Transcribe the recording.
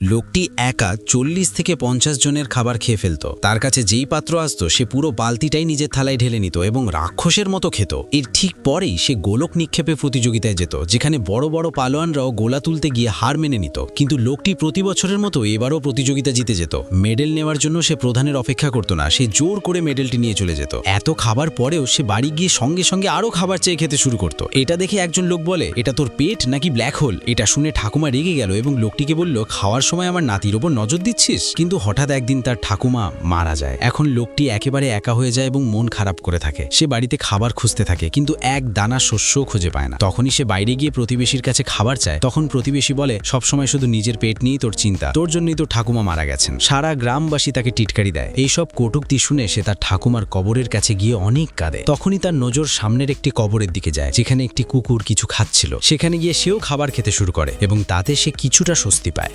লোকটি একা 40 থেকে 50 জনের খাবার খেয়ে ফেলত। তার কাছে যেই পাত্র আসতো সে পুরো বালতিটাই নিজের থালায় ঢেলে নিত এবং রাক্ষসের মতো খেত। এর ঠিক পরেই সে গোলক নিক্ষেপে প্রতিযোগিতায় যেত, যেখানে বড় বড় পালোয়ানরাও গোলা তুলতে গিয়ে হার মেনে নিত। কিন্তু লোকটি প্রতি বছরের মতো এবারও প্রতিযোগিতা জিতে যেত। মেডেল নেওয়ার জন্য সে প্রধানের অপেক্ষা করত না, সে জোর করে মেডেলটি নিয়ে চলে যেত। এত খাবার পরেও সে বাড়ি গিয়ে সঙ্গে সঙ্গে আরও খাবার চেয়ে খেতে শুরু করত। এটা দেখে একজন লোক বলে, এটা তোর পেট নাকি ব্ল্যাক হোল? এটা শুনে ঠাকুমা রেগে গেল এবং লোকটিকে বলল, খাওয়ার সময় আমার নাতির ওপর নজর দিচ্ছিস? কিন্তু হঠাৎ একদিন তার ঠাকুমা মারা যায়। এখন লোকটি একেবারে একা হয়ে যায় এবং মন খারাপ করে থাকে। সে বাড়িতে খাবার খুঁজতে থাকে, কিন্তু এক দানা শস্যও খুঁজে পায় না। তখনই সে বাইরে গিয়ে প্রতিবেশীর কাছে খাবার চায়। তখন প্রতিবেশী বলে, সবসময় শুধু নিজের পেট নিয়েই তোর চিন্তা, তোর জন্যই তো ঠাকুমা মারা গেছেন। সারা গ্রামবাসী তাকে টিটকারি দেয়। এইসব কটূক্তি শুনে সে তার ঠাকুমার কবরের কাছে গিয়ে অনেক কাঁদে। তখনই তার নজর সামনের একটি কবরের দিকে যায়, যেখানে একটি কুকুর কিছু খাচ্ছিল। সেখানে গিয়ে সেও খাবার খেতে শুরু করে এবং তাতে সে কিছুটা স্বস্তি পায়।